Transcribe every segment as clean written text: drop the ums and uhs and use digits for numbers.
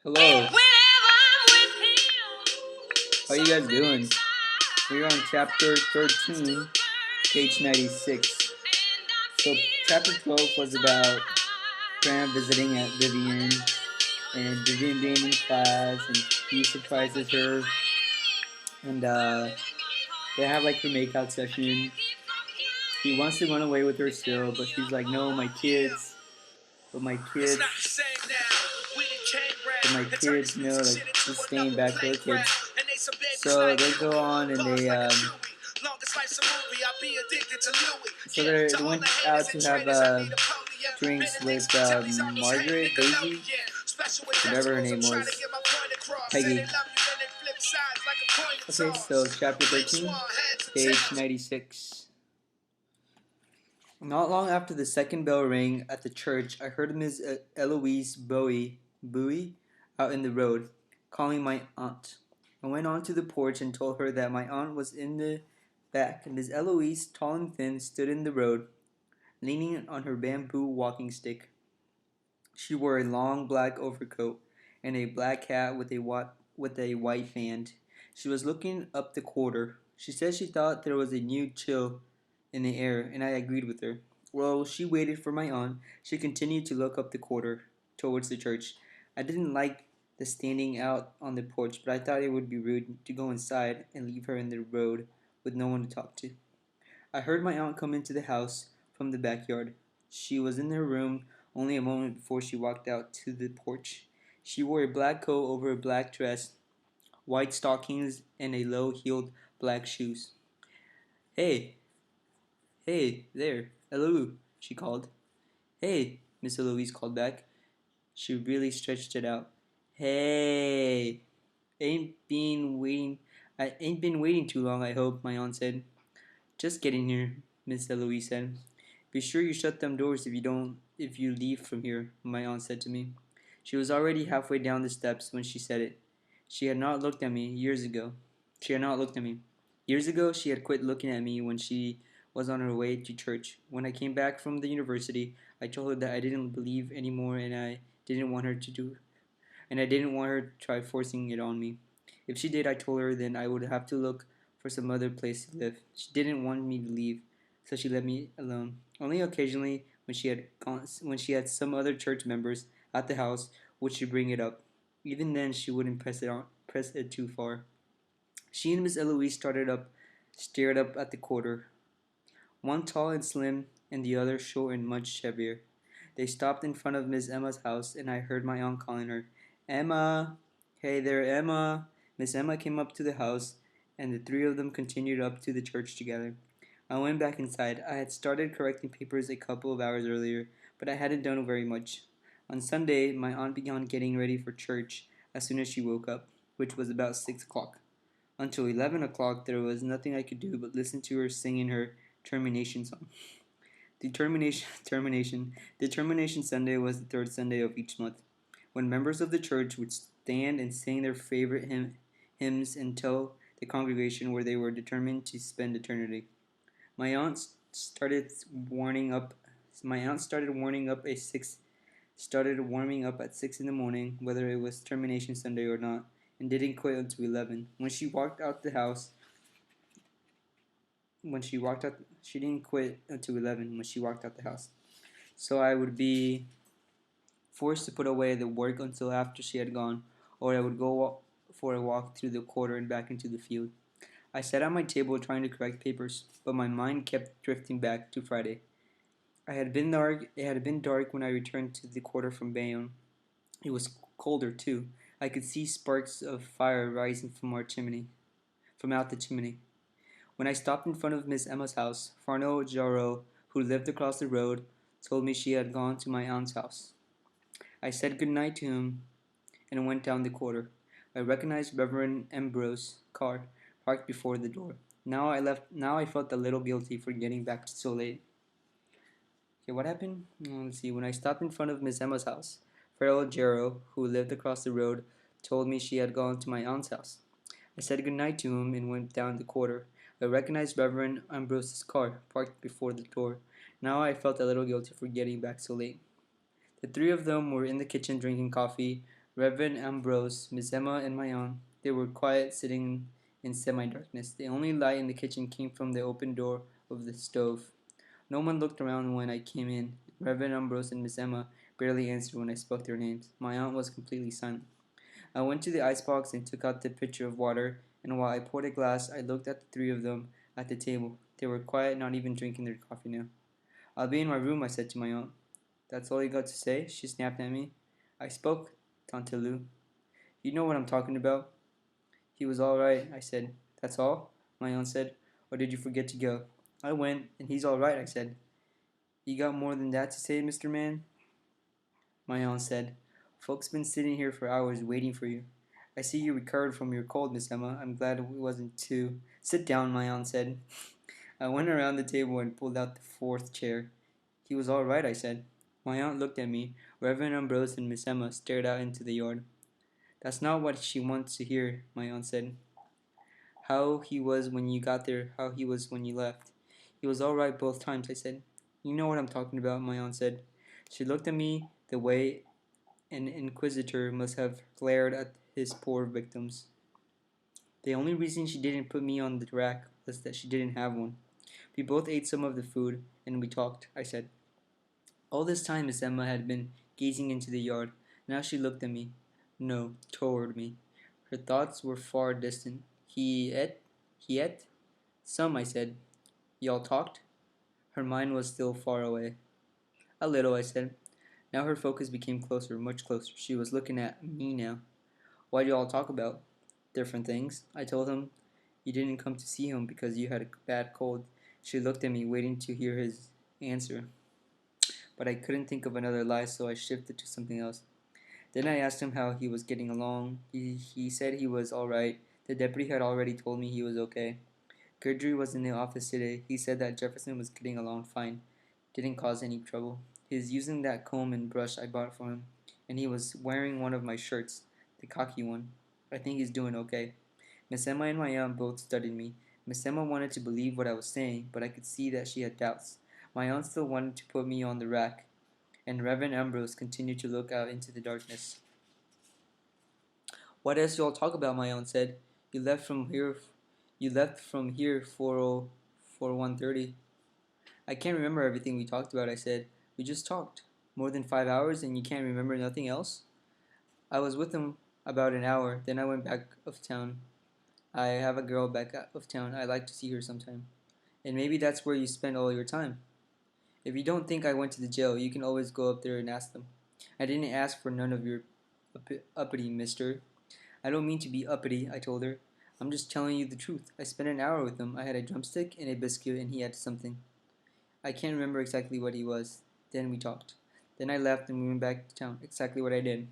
Hello, how you guys doing? We're on chapter 13, page 96. So chapter 12 was about Graham visiting at Vivian and Vivian being in class and he surprises her and they have like her makeout session. He wants to run away with her still, but she's like, no, my kids. But my kids, like, just staying back for the kids. So they go on and they went out to have drinks with Margaret, Daisy, whatever her name was, Peggy. Okay, so chapter 13, page 96. Not long after the second bell rang at the church, I heard Miss Eloise Bowie out in the road, calling my aunt. I went on to the porch and told her that my aunt was in the back. Miss Eloise, tall and thin, stood in the road, leaning on her bamboo walking stick. She wore a long black overcoat and a black hat with a white band. She was looking up the quarter. She said she thought there was a new chill in the air, and I agreed with her. While she waited for my aunt, she continued to look up the quarter towards the church. I didn't like the standing out on the porch, but I thought it would be rude to go inside and leave her in the road with no one to talk to. I heard my aunt come into the house from the backyard. She was in her room only a moment before she walked out to the porch. She wore a black coat over a black dress, white stockings, and a low-heeled black shoes. Hey, hey, there, hello, she called. Hey, Miss Eloise called back. She really stretched it out. Hey, ain't been waiting. I ain't been waiting too long, I hope, my aunt said. Just getting here, Miss Eloise said. Be sure you shut them doors if you leave from here, my aunt said to me. She was already halfway down the steps when she said it. She had not looked at me years ago. She had not looked at me. Years ago, she had quit looking at me when she was on her way to church. When I came back from the university, I told her that I didn't believe anymore didn't want her to do and I didn't want her to try forcing it on me. If she did, I told her then I would have to look for some other place to live. She didn't want me to leave, so she let me alone. Only occasionally, when she had some other church members at the house, would she bring it up. Even then, she wouldn't press it too far. She and Miss Eloise stared up at the quarter. One tall and slim, and the other short and much heavier. They stopped in front of Miss Emma's house, and I heard my aunt calling her, Emma! Hey there, Emma! Miss Emma came up to the house, and the three of them continued up to the church together. I went back inside. I had started correcting papers a couple of hours earlier, but I hadn't done very much. On Sunday, my aunt began getting ready for church as soon as she woke up, which was about 6 o'clock. Until 11 o'clock, there was nothing I could do but listen to her singing her termination song. Determination Sunday was the third Sunday of each month, when members of the church would stand and sing their favorite hymns and tell the congregation where they were determined to spend eternity. My aunt started warming up. My aunt started warming up at 6 in the morning, whether it was termination Sunday or not, and didn't quit until 11. She didn't quit until 11 when she walked out the house. So I would be forced to put away the work until after she had gone, or I would go for a walk through the quarter and back into the field. I sat at my table trying to correct papers, but my mind kept drifting back to Friday. It had been dark when I returned to the quarter from Bayonne. It was colder too. I could see sparks of fire rising from out the chimney. When I stopped in front of Miss Emma's house, Farno Jarreau, who lived across the road, told me she had gone to my aunt's house. I said good night to him and went down the quarter. I recognized Reverend Ambrose's car parked before the door. Now I felt a little guilty for getting back so late. Okay, what happened? Let's see. When I stopped in front of Miss Emma's house, Farrell Jarreau, who lived across the road, told me she had gone to my aunt's house. I said good night to him and went down the quarter. I recognized Reverend Ambrose's car parked before the door. Now I felt a little guilty for getting back so late. The three of them were in the kitchen drinking coffee. Reverend Ambrose, Miss Emma, and my aunt. They were quiet, sitting in semi-darkness. The only light in the kitchen came from the open door of the stove. No one looked around when I came in. Reverend Ambrose and Miss Emma barely answered when I spoke their names. My aunt was completely silent. I went to the icebox and took out the pitcher of water, and while I poured a glass, I looked at the three of them at the table. They were quiet, not even drinking their coffee now. I'll be in my room, I said to my aunt. That's all you got to say? She snapped at me. I spoke, Tante Lou. You know what I'm talking about. He was all right, I said. That's all? My aunt said. Or did you forget to go? I went, and he's all right, I said. You got more than that to say, Mr. Man? My aunt said. Folks been sitting here for hours waiting for you. I see you recovered from your cold, Miss Emma. I'm glad it wasn't too. Sit down, my aunt said. I went around the table and pulled out the fourth chair. He was all right, I said. My aunt looked at me. Reverend Ambrose and Miss Emma stared out into the yard. That's not what she wants to hear, my aunt said. How he was when you got there, how he was when you left. He was all right both times, I said. You know what I'm talking about, my aunt said. She looked at me the way an inquisitor must have glared at his poor victims. The only reason she didn't put me on the rack was that she didn't have one. We both ate some of the food, and we talked, I said. All this time Miss Emma had been gazing into the yard. Now she looked at me. No, toward me. Her thoughts were far distant. He ate? He ate? Some, I said. Y'all talked? Her mind was still far away. A little, I said. Now her focus became closer, much closer. She was looking at me now. What did y'all talk about? Different things. I told him you didn't come to see him because you had a bad cold. She looked at me, waiting to hear his answer. But I couldn't think of another lie, so I shifted to something else. Then I asked him how he was getting along. He said he was all right. The deputy had already told me he was okay. Gurdry was in the office today. He said that Jefferson was getting along fine. Didn't cause any trouble. He's using that comb and brush I bought for him. And he was wearing one of my shirts, the khaki one. I think he's doing okay. Miss Emma and my aunt both studied me. Miss Emma wanted to believe what I was saying, but I could see that she had doubts. My aunt still wanted to put me on the rack, and Reverend Ambrose continued to look out into the darkness. What else y'all talk about? My aunt said. You left from here. You left from here for 1:30. I can't remember everything we talked about. I said. We just talked. More than 5 hours, and you can't remember nothing else. I was with him about an hour. Then I went back of town. I have a girl back out of town. I like to see her sometime. And maybe that's where you spend all your time. If you don't think I went to the jail, you can always go up there and ask them. I didn't ask for none of your uppity, mister. I don't mean to be uppity, I told her. I'm just telling you the truth. I spent an hour with him. I had a drumstick and a biscuit, and he had something. I can't remember exactly what he was. Then we talked. Then I left and we went back to town. Exactly what I did.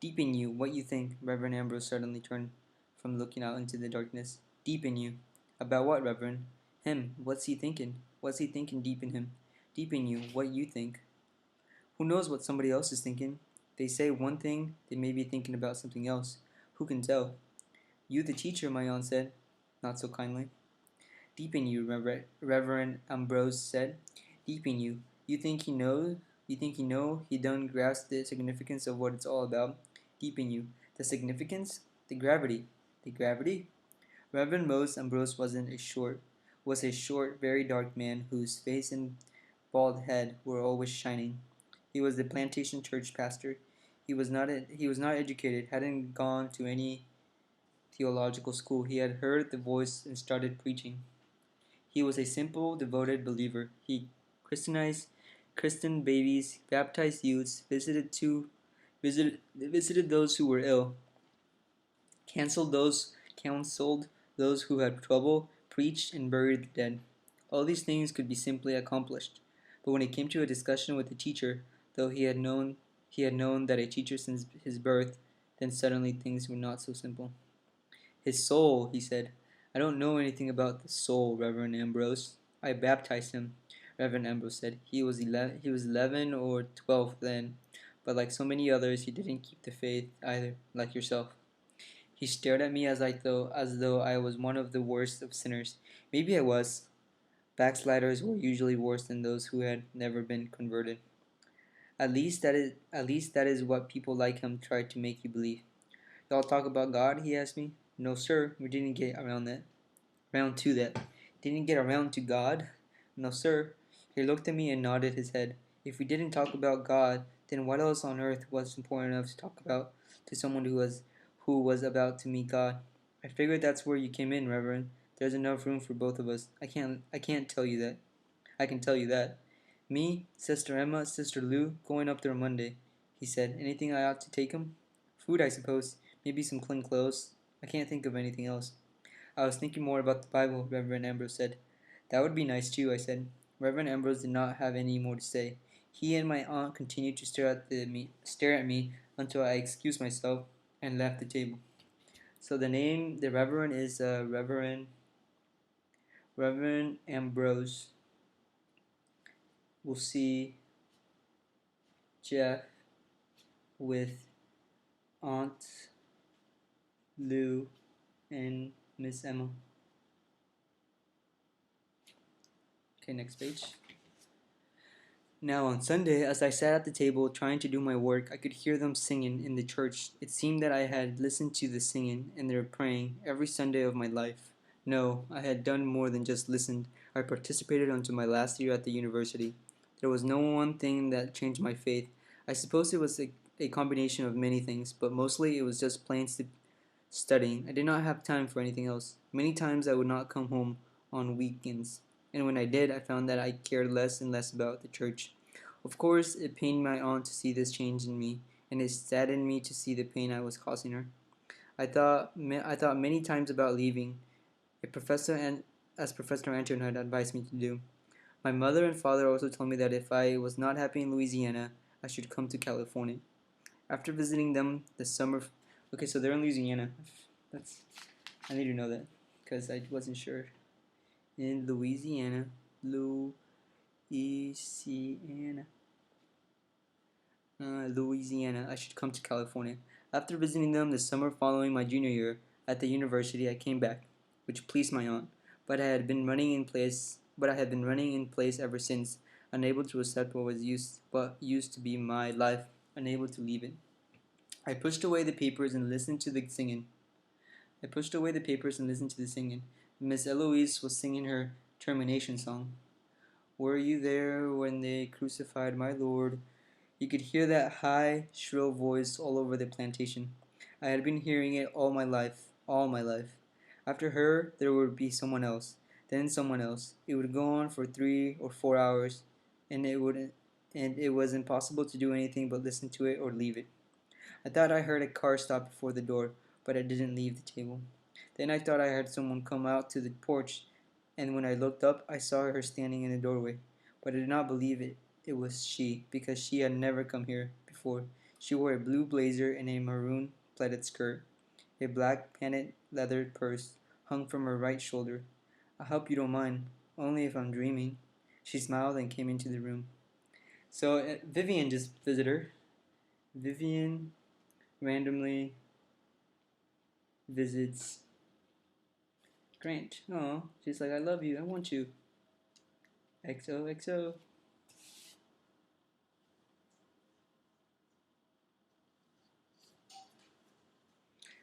Deep in you, what you think? Reverend Ambrose suddenly turned from looking out into the darkness. Deep in you. About what, Reverend? Him. What's he thinking? What's he thinking deep in him? Deep in you, what you think. Who knows what somebody else is thinking? They say one thing, they may be thinking about something else. Who can tell? You the teacher, my aunt said, not so kindly. Deep in you, Reverend Ambrose said. Deep in you. You think he knows? You think he done grasp the significance of what it's all about? Deep in you. The significance? The gravity. The gravity? Reverend Mose Ambrose was a short, very dark man whose face and bald head were always shining. He was the plantation church pastor. He was not educated, hadn't gone to any theological school. He had heard the voice and started preaching. He was a simple, devoted believer. He christened babies, baptized youths, visited those who were ill, counseled those who had trouble, preached and buried the dead. All these things could be simply accomplished. But when it came to a discussion with a teacher, though he had known that a teacher since his birth, then suddenly things were not so simple. His soul, he said. I don't know anything about the soul, Reverend Ambrose. I baptized him, Reverend Ambrose said. He was 11 or 12 then, but like so many others, he didn't keep the faith either, like yourself. He stared at me as though I was one of the worst of sinners. Maybe I was. Backsliders were usually worse than those who had never been converted. At least that is what people like him try to make you believe. Y'all talk about God? He asked me. No, sir. We didn't get around to that. Didn't get around to God? No, sir. He looked at me and nodded his head. If we didn't talk about God, then what else on earth was important enough to talk about to someone who was about to meet God? I figured that's where you came in, Reverend. There's enough room for both of us. I can't tell you that. I can tell you that. Me, Sister Emma, Sister Lou, going up there Monday. He said, anything I ought to take him? Food, I suppose. Maybe some clean clothes. I can't think of anything else. I was thinking more about the Bible, Reverend Ambrose said. That would be nice too, I said. Reverend Ambrose did not have any more to say. He and my aunt continued to stare at me until I excused myself and left the table. So the Reverend is Reverend Ambrose. We'll see Jeff with Aunt Lou and Miss Emma. Okay, next page. Now on Sunday, as I sat at the table trying to do my work, I could hear them singing in the church. It seemed that I had listened to the singing and their praying every Sunday of my life. No, I had done more than just listened. I participated until my last year at the university. There was no one thing that changed my faith. I suppose it was a combination of many things, but mostly it was just plain studying. I did not have time for anything else. Many times I would not come home on weekends, and when I did, I found that I cared less and less about the church. Of course, it pained my aunt to see this change in me, and it saddened me to see the pain I was causing her. I thought many times about leaving, a professor and as Professor Anton had advised me to do. My mother and father also told me that if I was not happy in Louisiana, I should come to California. After visiting them the summer, okay, so they're in Louisiana. That's I need to know that because I wasn't sure. In Louisiana, Louisiana. I should come to California. After visiting them the summer following my junior year at the university, I came back, which pleased my aunt. But I had been running in place ever since, unable to accept what used to be my life, unable to leave it. I pushed away the papers and listened to the singing. I pushed away the papers and listened to the singing. Miss Eloise was singing her termination song. Were you there when they crucified my Lord? You could hear that high, shrill voice all over the plantation. I had been hearing it all my life. After her, there would be someone else, then someone else. It would go on for 3 or 4 hours, and it was impossible to do anything but listen to it or leave it. I thought I heard a car stop before the door, but I didn't leave the table. Then I thought I heard someone come out to the porch, and when I looked up, I saw her standing in the doorway. But I did not believe it was she, because she had never come here before. She wore a blue blazer and a maroon pleated skirt. A black patent leather purse hung from her right shoulder. I hope you don't mind, only if I'm dreaming. She smiled and came into the room. So Vivian just visited her. Vivian randomly visits Grant. Oh, she's like, I love you. I want you. XOXO.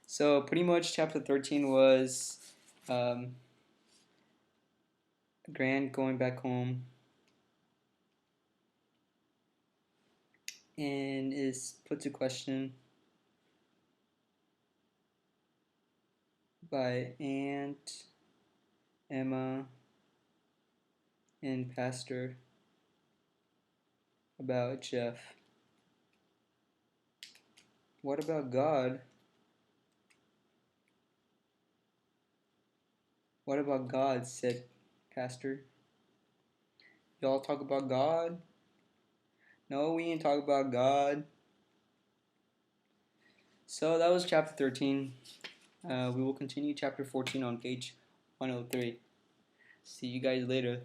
So pretty much chapter 13 was um, Grant going back home and is put to question by Aunt Emma and Pastor about Jeff. What about God? What about God? Said Pastor. Y'all talk about God? No, we ain't talk about God. So that was chapter 13. We will continue chapter 14 on page 103. See you guys later.